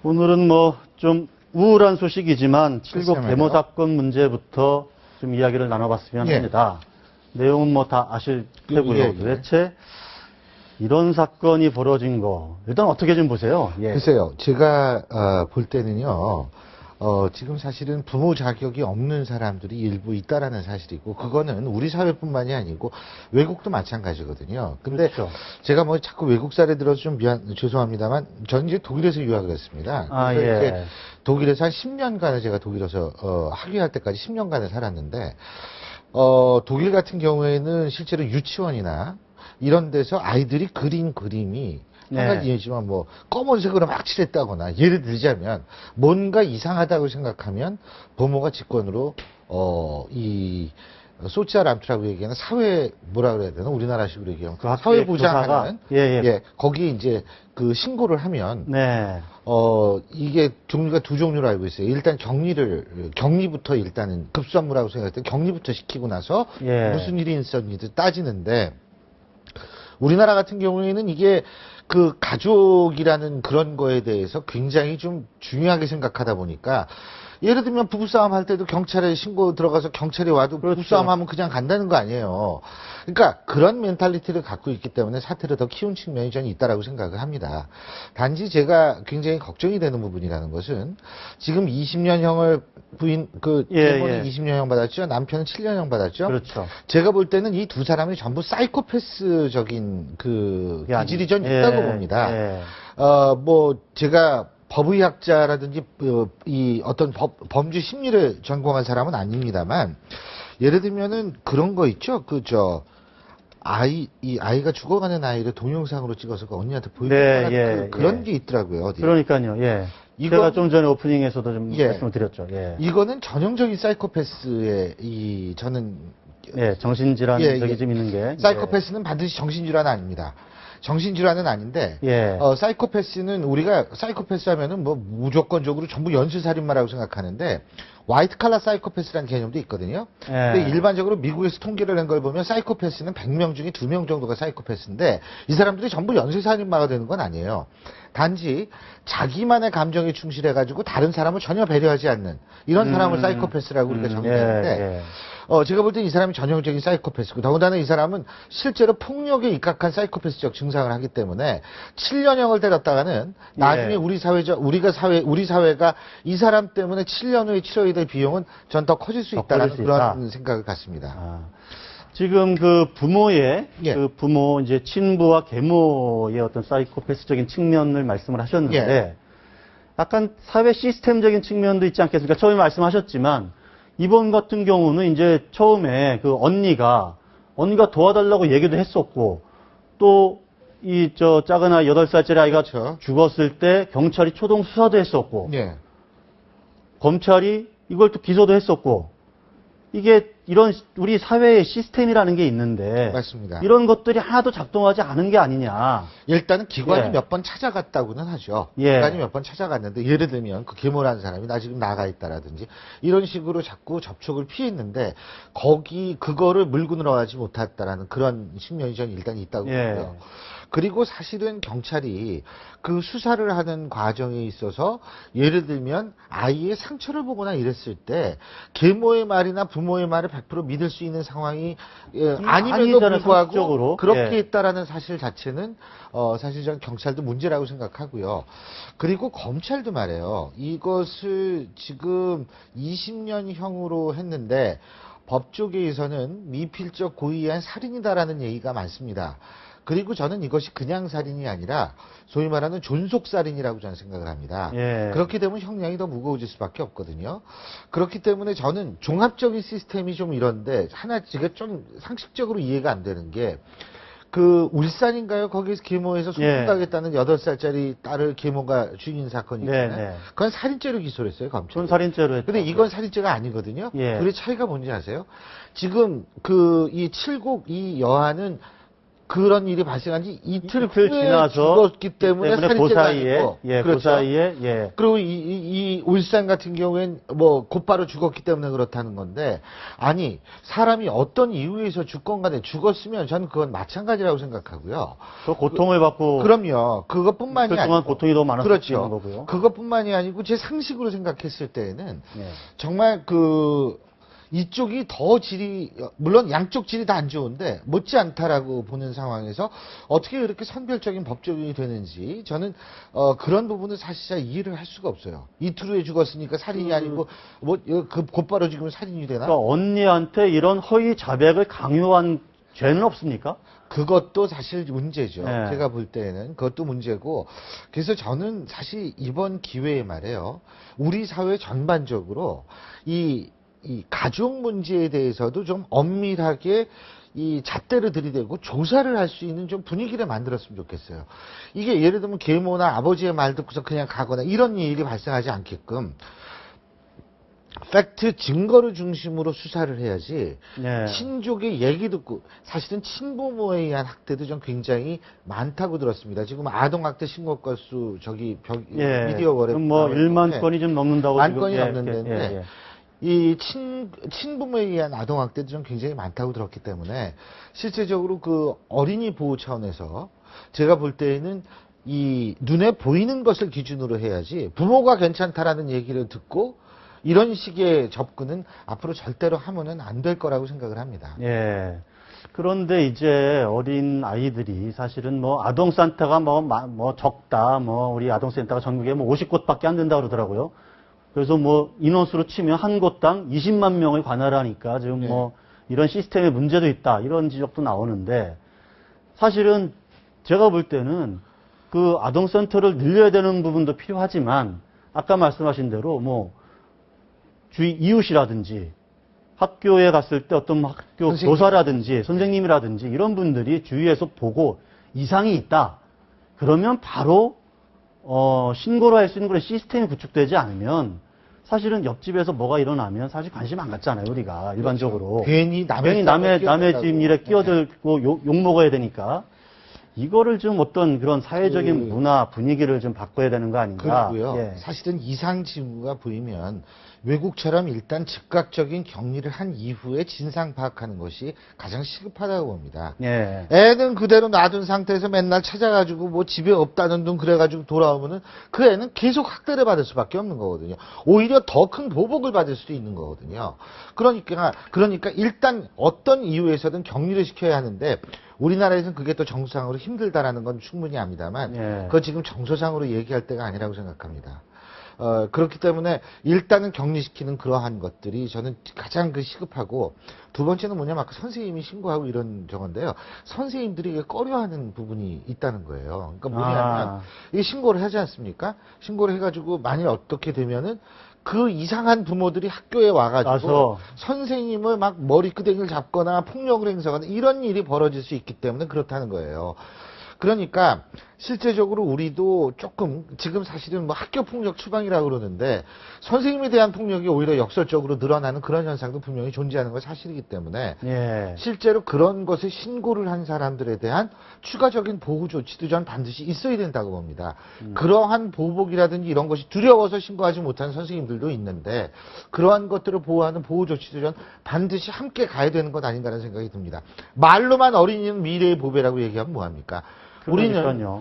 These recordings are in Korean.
오늘은 뭐 좀 우울한 소식이지만 칠곡 글쎄 데모 말이요. 사건 문제부터 좀 이야기를 나눠봤으면 예. 합니다. 내용은 뭐 다 아실 테고요. 예, 예. 도대체 이런 사건이 벌어진 거 일단 어떻게 좀 보세요. 예. 글쎄요, 제가 볼 때는요, 지금 사실은 부모 자격이 없는 사람들이 일부 있다라는 사실이고, 그거는 우리 사회뿐만이 아니고 외국도 마찬가지거든요. 근데 그렇죠. 제가 뭐 자꾸 외국 사례 들어서 좀 죄송합니다만, 저는 이제 독일에서 유학을 했습니다. 아, 그래서 예. 이제 독일에서 한 10년간을 제가 독일에서 학위할 때까지 10년간을 살았는데, 독일 같은 경우에는 실제로 유치원이나 이런 데서 아이들이 그린 그림이 한 가지 예지만 뭐 검은색으로 막 칠했다거나 예를 들자면 뭔가 이상하다고 생각하면 부모가 직권으로 이 소치알 암투라고 얘기하는 사회 뭐라 그래야 되나 우리나라식으로 얘기하면 그 학교의 사회 보장하는 교사가? 거기 이제 그 신고를 하면 네. 이게 종류가 두 종류로 알고 있어요. 일단 격리부터 일단은 급수한무라고 생각할 때 격리부터 시키고 나서 예. 무슨 일이 있었는지 따지는데 우리나라 같은 경우에는 이게 그 가족이라는 그런 거에 대해서 굉장히 좀 중요하게 생각하다 보니까 예를 들면 부부싸움 할 때도 경찰에 신고 들어가서 경찰이 와도 그렇죠. 부부싸움 하면 그냥 간다는 거 아니에요. 그러니까 그런 멘탈리티를 갖고 있기 때문에 사태를 더 키운 측면이 저는 있다라고 생각을 합니다. 단지 제가 굉장히 걱정이 되는 부분이라는 것은 지금 20년형을 부모는 20년형 받았죠. 남편은 7년형 받았죠. 그렇죠. 제가 볼 때는 이 두 사람이 전부 사이코패스적인 그 기질이 좀 있다고 봅니다. 예. 뭐 제가 법의학자라든지 이 어떤 범죄 심리를 전공한 사람은 아닙니다만 예를 들면은 그런 거 있죠. 이 아이가 죽어가는 아이를 동영상으로 찍어서 그 언니한테 보여주는 그런 게 있더라고요. 어디에. 그러니까요. 예. 제가 좀 전에 오프닝에서도 좀 말씀을 드렸죠. 예. 이거는 전형적인 사이코패스의 저는 정신질환적이 좀 있는 게 사이코패스는 반드시 정신질환은 아닙니다. 정신질환은 아닌데 사이코패스는 우리가 사이코패스 하면은 뭐 무조건적으로 전부 연쇄살인마라고 생각하는데 화이트 칼라 사이코패스라는 개념도 있거든요. 근데 일반적으로 미국에서 통계를 낸 걸 보면 사이코패스는 100명 중에 2명 정도가 사이코패스인데 이 사람들이 전부 연쇄살인마가 되는 건 아니에요. 단지 자기만의 감정에 충실해가지고 다른 사람을 전혀 배려하지 않는 이런 사람을 사이코패스라고 우리가 정의하는데 제가 볼 때 이 사람이 전형적인 사이코패스고 더군다나 이 사람은 실제로 폭력에 입각한 사이코패스적 증상을 하기 때문에 7년형을 때렸다가는 나중에 우리 사회가 이 사람 때문에 7년 후에 치러야 될 비용은 전 더 커질 수 있다는 그런 생각을 갖습니다. 지금 그 부모의 이제 친부와 계모의 어떤 사이코패스적인 측면을 말씀을 하셨는데 약간 사회 시스템적인 측면도 있지 않겠습니까? 처음에 말씀하셨지만 이번 같은 경우는 이제 처음에 그 언니가 도와달라고 얘기도 했었고 또 작은 아이 8살짜리 아이가 죽었을 때 경찰이 초동 수사도 했었고 검찰이 이걸 또 기소도 했었고 이게 이런 우리 사회의 시스템이라는 게 있는데 맞습니다. 이런 것들이 하나도 작동하지 않은 게 아니냐. 일단은 기관이 몇 번 찾아갔다고는 하죠. 기관이 몇 번 찾아갔는데 예를 들면 그 계모라는 사람이 나 지금 나가 있다라든지 이런 식으로 자꾸 접촉을 피했는데 그거를 물고 늘어가지 못했다라는 그런 측면이 저는 일단 있다고 보고요. 그리고 사실은 경찰이 그 수사를 하는 과정에 있어서 예를 들면 아이의 상처를 보거나 이랬을 때 계모의 말이나 부모의 말을 100% 믿을 수 있는 상황이 아님에도 불구하고 그렇게 했다라는 사실 자체는 사실 저는 경찰도 문제라고 생각하고요. 그리고 검찰도 말해요. 이것을 지금 20년형으로 했는데 법조계에서는 미필적 고의한 살인이다라는 얘기가 많습니다. 그리고 저는 이것이 그냥 살인이 아니라 소위 말하는 존속살인이라고 저는 생각을 합니다. 그렇게 되면 형량이 더 무거워질 수밖에 없거든요. 그렇기 때문에 저는 종합적인 시스템이 좀 이런데 제가 좀 상식적으로 이해가 안 되는 게 울산인가요? 거기서 계모해서 소송 가겠다는 8살짜리 딸을 계모가 죽인 사건이 있잖아요. 그건 살인죄로 기소를 했어요, 검찰이. 그건 살인죄로 했죠. 근데 이건 살인죄가 아니거든요. 둘의 차이가 뭔지 아세요? 지금 이 칠곡 이 여아는 그런 일이 발생한 지 이틀 이틀 후에 지나서 죽었기 때문에 그 살인죄가 사이에 아니고. 예, 그렇죠. 그 사이에 예. 그리고 이 울산 같은 경우엔 뭐 곧바로 죽었기 때문에 그렇다는 건데, 아니 사람이 어떤 이유에서 죽건 간에 죽었으면 저는 그건 마찬가지라고 생각하고요. 그 고통을 받고 그럼요. 그것뿐만이 이틀 동안 아니고 고통이 더 많았을 그렇죠. 수 있는 거고요. 그것뿐만이 아니고 제 상식으로 생각했을 때에는 예. 정말 이쪽이 더 질이, 물론 양쪽 질이 다 안 좋은데 못지않다라고 보는 상황에서 어떻게 이렇게 선별적인 법적이 되는지 저는 그런 부분은 사실상 이해를 할 수가 없어요. 이틀 후에 죽었으니까 살인이 아니고 곧바로 지금 살인이 되나? 그러니까 언니한테 이런 허위 자백을 강요한 죄는 없습니까? 그것도 사실 문제죠. 네. 제가 볼 때는 그것도 문제고, 그래서 저는 사실 이번 기회에 말이에요, 우리 사회 전반적으로 이 가족 문제에 대해서도 좀 엄밀하게 이 잣대를 들이대고 조사를 할 수 있는 좀 분위기를 만들었으면 좋겠어요. 이게 예를 들면 계모나 아버지의 말 듣고서 그냥 가거나 이런 일이 발생하지 않게끔 팩트, 증거를 중심으로 수사를 해야지. 네. 친족의 얘기 듣고, 사실은 친부모에 의한 학대도 좀 굉장히 많다고 들었습니다. 지금 아동학대 신고 건수 예. 미디어 거래 뭐 1만 건이 좀 넘는다고 만 지금 건이 예, 넘는데 예, 예. 이 친부모에 의한 아동학대도 좀 굉장히 많다고 들었기 때문에 실제적으로 그 어린이 보호 차원에서 제가 볼 때에는 이 눈에 보이는 것을 기준으로 해야지, 부모가 괜찮다라는 얘기를 듣고 이런 식의 접근은 앞으로 절대로 하면은 안 될 거라고 생각을 합니다. 예. 그런데 이제 어린 아이들이 사실은 뭐 아동센터가 뭐 적다, 뭐 우리 아동센터가 전국에 뭐 50곳밖에 안 된다고 그러더라고요. 그래서 뭐 인원수로 치면 한 곳당 20만 명을 관할하니까 지금 뭐 이런 시스템에 문제도 있다, 이런 지적도 나오는데, 사실은 제가 볼 때는 그 아동센터를 늘려야 되는 부분도 필요하지만 아까 말씀하신 대로 뭐 주위 이웃이라든지 학교에 갔을 때 어떤 학교 교사라든지 선생님이라든지 이런 분들이 주위에서 보고 이상이 있다, 그러면 바로 신고를 할 수 있는 그런 시스템이 구축되지 않으면 사실은 옆집에서 뭐가 일어나면 사실 관심 안 갖잖아요, 우리가 일반적으로. 그렇죠. 괜히 남의 집 일에 끼어들고 욕 먹어야 되니까. 이거를 좀 어떤 그런 사회적인 문화 분위기를 좀 바꿔야 되는 거 아닌가. 그렇고요. 예. 사실은 이상 징후가 보이면 외국처럼 일단 즉각적인 격리를 한 이후에 진상 파악하는 것이 가장 시급하다고 봅니다. 예. 애는 그대로 놔둔 상태에서 맨날 찾아가지고 뭐 집에 없다는 둥 그래가지고 돌아오면은 그 애는 계속 학대를 받을 수밖에 없는 거거든요. 오히려 더 큰 보복을 받을 수도 있는 거거든요. 그러니까 일단 어떤 이유에서든 격리를 시켜야 하는데, 우리나라에서는 그게 또 정서상으로 힘들다라는 건 충분히 압니다만, 예. 그거 지금 정서상으로 얘기할 때가 아니라고 생각합니다. 그렇기 때문에 일단은 격리시키는 그러한 것들이 저는 가장 시급하고, 두 번째는 뭐냐면 아까 선생님이 신고하고 이런 저건데요. 선생님들이 이게 꺼려하는 부분이 있다는 거예요. 그러니까 뭐냐면 이게 신고를 하지 않습니까? 신고를 해가지고 만일 어떻게 되면은 그 이상한 부모들이 학교에 와가지고 선생님을 막 머리끄댕이를 잡거나 폭력을 행사하거나 이런 일이 벌어질 수 있기 때문에 그렇다는 거예요. 그러니까 실제적으로 우리도 조금 지금 사실은 뭐 학교 폭력 추방이라고 그러는데 선생님에 대한 폭력이 오히려 역설적으로 늘어나는 그런 현상도 분명히 존재하는 건 사실이기 때문에 실제로 그런 것을 신고를 한 사람들에 대한 추가적인 보호 조치도 전 반드시 있어야 된다고 봅니다. 그러한 보복이라든지 이런 것이 두려워서 신고하지 못하는 선생님들도 있는데 그러한 것들을 보호하는 보호 조치도 전 반드시 함께 가야 되는 것 아닌가라는 생각이 듭니다. 말로만 어린이는 미래의 보배라고 얘기하면 뭐합니까?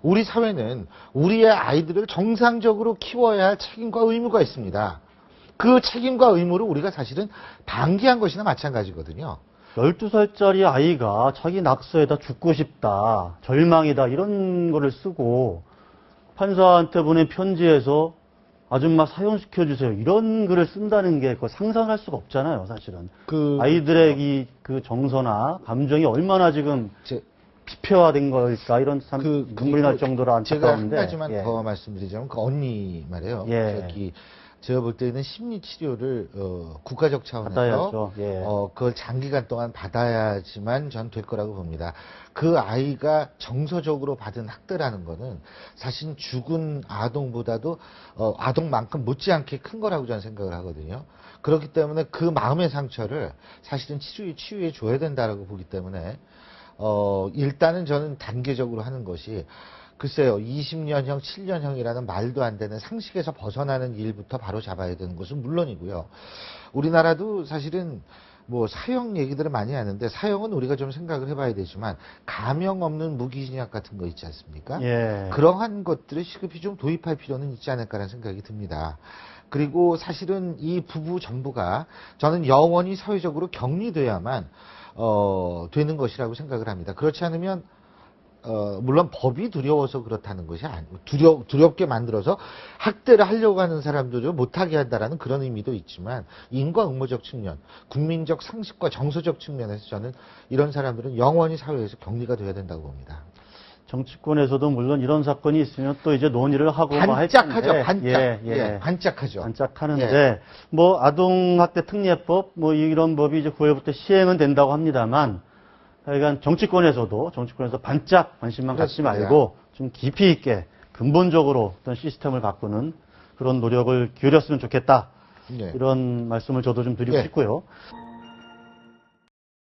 우리 사회는 우리의 아이들을 정상적으로 키워야 할 책임과 의무가 있습니다. 그 책임과 의무를 우리가 사실은 방기한 것이나 마찬가지거든요. 12살짜리 아이가 자기 낙서에다 죽고 싶다, 절망이다, 이런 거를 쓰고 판사한테 보낸 편지에서 아줌마 사형시켜주세요, 이런 글을 쓴다는 게 그거 상상할 수가 없잖아요, 사실은. 아이들의 그 정서나 감정이 얼마나 지금 피폐화된 걸까, 이런 눈물이 날 정도로 안타까운데. 제가 한 가지만 더 말씀드리자면 그 언니 말이에요. 제가 볼 때는 심리 치료를 국가적 차원에서 그걸 장기간 동안 받아야지만 전 될 거라고 봅니다. 그 아이가 정서적으로 받은 학대라는 거는 사실 죽은 아동보다도 아동만큼 못지않게 큰 거라고 저는 생각을 하거든요. 그렇기 때문에 그 마음의 상처를 사실은 치유해 줘야 된다라고 보기 때문에 일단은 저는 단계적으로 하는 것이 글쎄요, 20년형, 7년형이라는 말도 안 되는 상식에서 벗어나는 일부터 바로 잡아야 되는 것은 물론이고요. 우리나라도 사실은 뭐 사형 얘기들을 많이 하는데 사형은 우리가 좀 생각을 해봐야 되지만 감형 없는 무기징역 같은 거 있지 않습니까? 예. 그러한 것들을 시급히 좀 도입할 필요는 있지 않을까라는 생각이 듭니다. 그리고 사실은 이 부부 전부가 저는 영원히 사회적으로 격리돼야만 되는 것이라고 생각을 합니다. 그렇지 않으면 물론 법이 두려워서 그렇다는 것이 아니고 두렵게 만들어서 학대를 하려고 하는 사람들을 못하게 한다라는 그런 의미도 있지만 인과 의무적 측면, 국민적 상식과 정서적 측면에서 저는 이런 사람들은 영원히 사회에서 격리가 돼야 된다고 봅니다. 정치권에서도 물론 이런 사건이 있으면 또 이제 논의를 하고 반짝하죠, 할 텐데. 반짝. 예. 반짝하죠. 반짝하는데 뭐 아동학대 특례법 뭐 이런 법이 이제 9월부터 시행은 된다고 합니다만 하여간 정치권에서 반짝 관심만 갖지 말고 좀 깊이 있게 근본적으로 어떤 시스템을 바꾸는 그런 노력을 기울였으면 좋겠다. 이런 말씀을 저도 좀 드리고 싶고요.